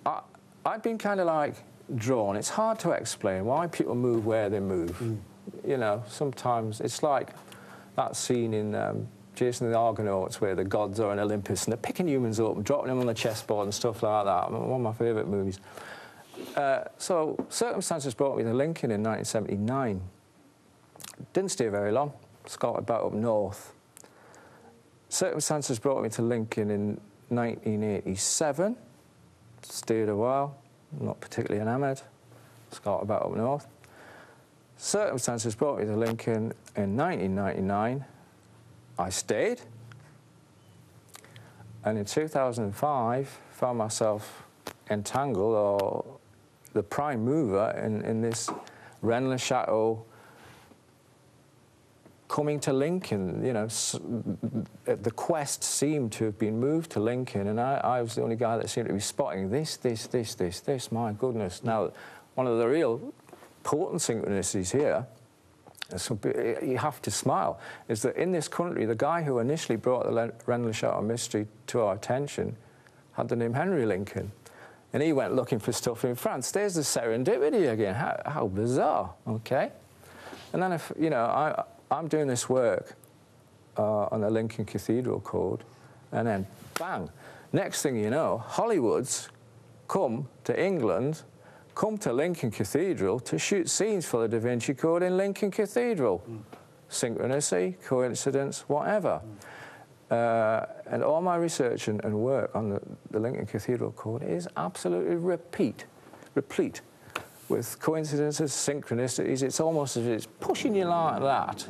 I've been kind of like drawn. It's hard to explain why people move where they move. You know, sometimes it's like that scene in Jason and the Argonauts where the gods are in Olympus and they're picking humans up and dropping them on the chessboard and stuff like that. One of my favourite movies. So circumstances brought me to Lincoln in 1979. Didn't stay very long. Scotted back up north. Circumstances brought me to Lincoln in 1987. Stayed a while. Not particularly enamoured. Scotted back up north. Circumstances brought me to Lincoln in 1999. I stayed. And in 2005, found myself entangled, or the prime mover in this Rennes-le-Chateau coming to Lincoln. You know, the quest seemed to have been moved to Lincoln, and I was the only guy that seemed to be spotting this, my goodness. Now, one of the real potent synchronicities here, you have to smile, is that in this country, the guy who initially brought the Rennes-le-Chateau mystery to our attention had the name Henry Lincoln. And he went looking for stuff in France. There's the serendipity again. How bizarre, okay? And then, if you know, I'm doing this work on the Lincoln Cathedral Code, and then, bang, next thing you know, Hollywoods come to England, come to Lincoln Cathedral to shoot scenes for the Da Vinci Code in Lincoln Cathedral. Synchronicity, coincidence, whatever. And all my research and work on the Lincoln Cathedral Code is absolutely replete with coincidences, synchronicities. It's almost as if it's pushing you like that.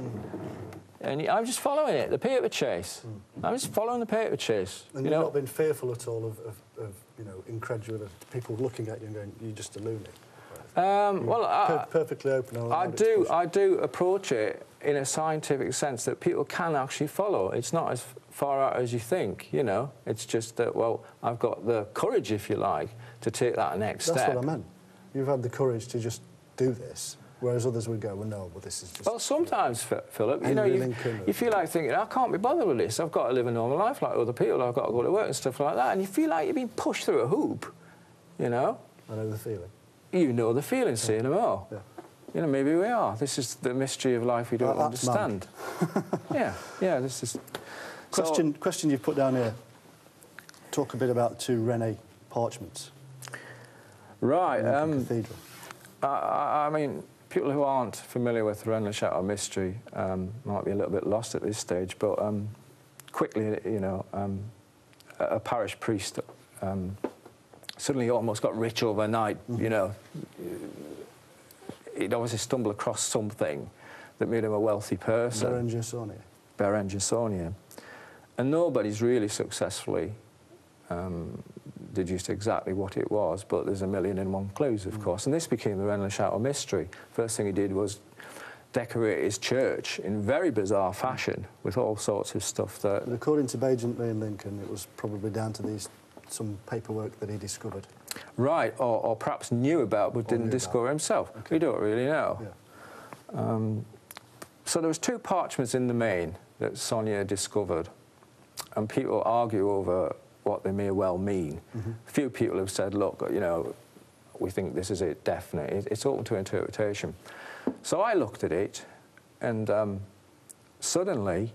And I'm just following it, the paper chase. I'm just following the paper chase. And you've not been fearful at all of you know, incredulous people looking at you and going, you're just a lunatic? Well, perfectly open. I do approach it in a scientific sense that people can actually follow. It's not as far out as you think, you know. It's just that, well, I've got the courage, if you like, to take that next step. That's what I meant. You've had the courage to just do this, whereas others would go, well, no, well, this is just... Well, sometimes, Philip, you know, you feel like thinking, I can't be bothered with this. I've got to live a normal life like other people. I've got to go to work and stuff like that. And you feel like you're being pushed through a hoop, you know. I know the feeling. You know the feeling, say no more. Yeah. You know, maybe we are. This is the mystery of life we don't understand. yeah, this is... Question you've put down here. Talk a bit about two Rennes parchments. Right. Cathedral. I mean, people who aren't familiar with the Rennes-le-Chateau mystery might be a little bit lost at this stage, but quickly, you know, a parish priest suddenly almost got rich overnight, you know. He'd obviously stumbled across something that made him a wealthy person. Berengasonia. And nobody's really successfully deduced exactly what it was, but there's a million and one clues, of course. And this became the Rennes-le-Chateau mystery. First thing he did was decorate his church in very bizarre fashion with all sorts of stuff that... But according to Agent in Lincoln, it was probably down to some paperwork that he discovered. Right, or perhaps knew about but didn't discover himself. Okay. We don't really know. Yeah. So there was two parchments in the main that Sonia discovered, and people argue over what they may well mean. A few people have said, look, you know, we think this is it, definite. It's open to interpretation. So I looked at it, and suddenly,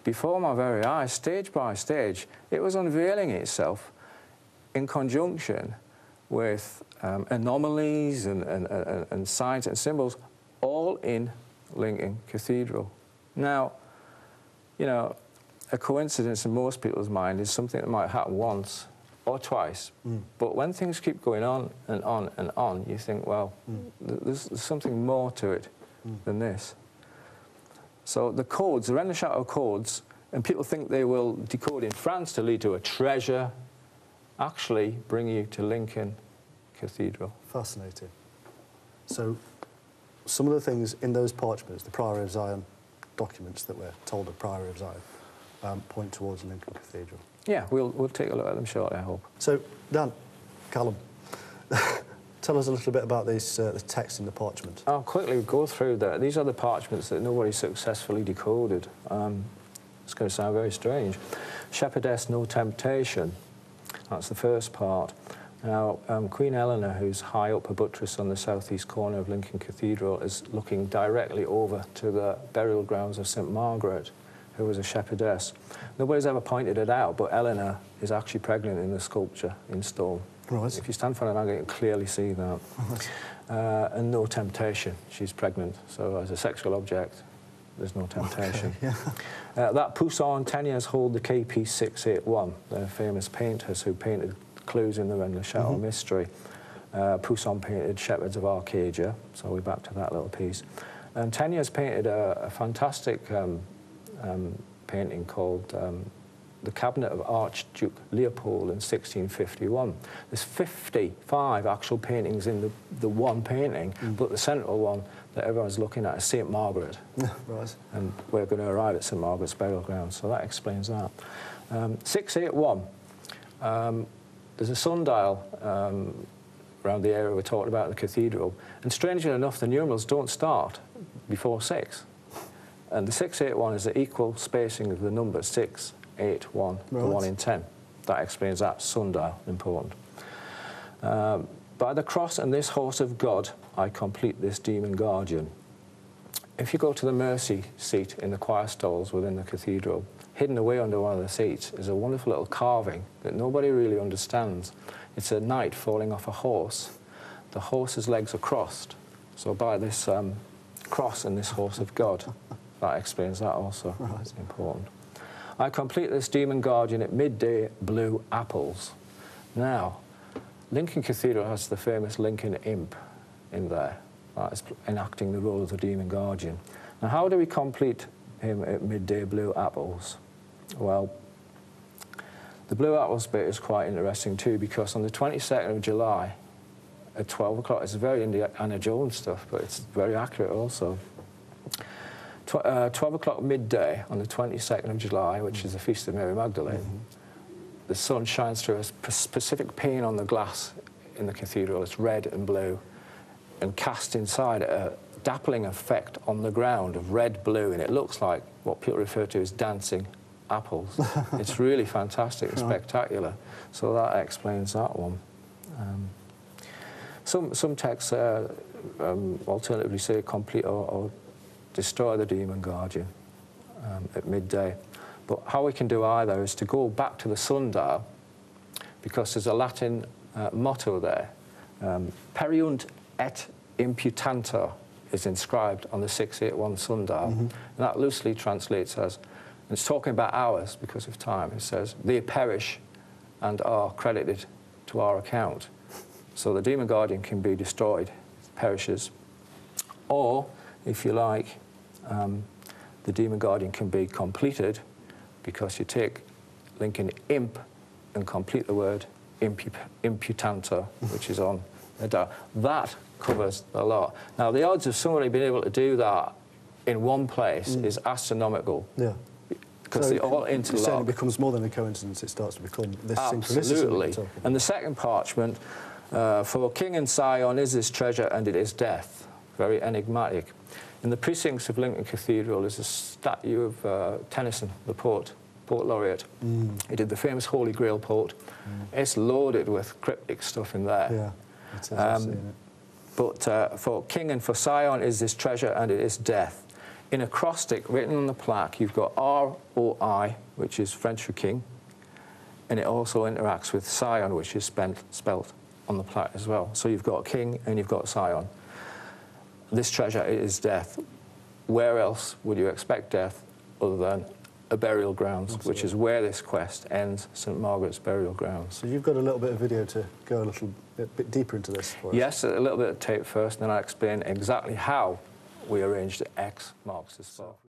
before my very eyes, stage by stage, it was unveiling itself in conjunction with anomalies and signs and symbols, all in Lincoln Cathedral. Now, you know, a coincidence in most people's mind is something that might happen once or twice. But when things keep going on and on and on, you think, well, there's something more to it than this. So the codes, the Rennes-le-Chateau codes, and people think they will decode in France to lead to a treasure, actually bring you to Lincoln Cathedral. Fascinating. So some of the things in those parchments, the Priory of Zion documents that we're told are Priory of Zion, point towards Lincoln Cathedral. Yeah, we'll take a look at them shortly, I hope. So, Dan, Callum, tell us a little bit about these the text in the parchment. I'll quickly go through that. These are the parchments that nobody successfully decoded. It's going to sound very strange. Shepherdess, no temptation. That's the first part. Now, Queen Eleanor, who's high up a buttress on the southeast corner of Lincoln Cathedral, is looking directly over to the burial grounds of St Margaret, who was a shepherdess. Nobody's ever pointed it out, but Eleanor is actually pregnant in the sculpture in stone. Right. If you stand in front of an angle, you can clearly see that. Right. And no temptation. She's pregnant, so as a sexual object, there's no temptation. Okay, yeah. That Poussin Teniers hold the KP 681. They're famous painters who painted clues in the Rennes-le-Chateau mystery. Poussin painted Shepherds of Arcadia, so we're back to that little piece. And Teniers painted a fantastic painting called The Cabinet of Archduke Leopold in 1651. There's 55 actual paintings in the one painting, but the central one that everyone's looking at is St Margaret. Right. And we're going to arrive at St Margaret's burial ground, so that explains that. 681. There's a sundial around the area we're talking about in the cathedral, and strangely enough, the numerals don't start before 6. And the 681 is the equal spacing of the numbers 6, 8, 1, right. the 1 in 10. That explains that sundial, important. By the cross and this horse of God, I complete this demon guardian. If you go to the mercy seat in the choir stalls within the cathedral, hidden away under one of the seats is a wonderful little carving that nobody really understands. It's a knight falling off a horse. The horse's legs are crossed. So by this cross and this horse of God, that explains that also. Right. It's important. I complete this demon guardian at midday blue apples. Now, Lincoln Cathedral has the famous Lincoln imp in there. That is enacting the role of the demon guardian. Now, how do we complete him at midday blue apples? Well, the blue apples bit is quite interesting too, because on the 22nd of July at 12 o'clock, it's very Indiana Jones stuff, but it's very accurate also. 12 o'clock midday on the 22nd of July, which is the Feast of Mary Magdalene, the sun shines through a specific pane on the glass in the cathedral. It's red and blue, and cast inside a dappling effect on the ground of red-blue, and it looks like what people refer to as dancing apples. It's really fantastic and spectacular. So that explains that one. Some texts alternatively say complete or destroy the demon guardian at midday. But how we can do either is to go back to the sundial, because there's a Latin motto there. Periunt et imputantur is inscribed on the 681 sundial, and that loosely translates as, and it's talking about hours because of time, it says, they perish and are credited to our account. So the demon guardian can be destroyed, perishes, or, if you like, the demon guardian can be completed, because you take Lincoln imp and complete the word imputantur, which is on the dial. That covers a lot. Now, the odds of somebody being able to do that in one place is astronomical. Yeah. Because so they all interlock. It becomes more than a coincidence, it starts to become this synchronicity. Absolutely. And the second parchment, for King and Sion is this treasure and it is death. Very enigmatic. In the precincts of Lincoln Cathedral is a statue of Tennyson, the poet laureate. He did the famous Holy Grail port. It's loaded with cryptic stuff in there. Yeah, it is, I've seen it. But for King and for Sion is this treasure and it is death. In acrostic written on the plaque, you've got R-O-I, which is French for king, and it also interacts with Sion, which is spelt on the plaque as well. So you've got king and you've got Sion. This treasure is death. Where else would you expect death other than a burial grounds, Absolutely. Which is where this quest ends, St Margaret's burial grounds. So you've got a little bit of video to go a little bit deeper into this for us. Yes, a little bit of tape first, and then I'll explain exactly how we arranged X marks the spot.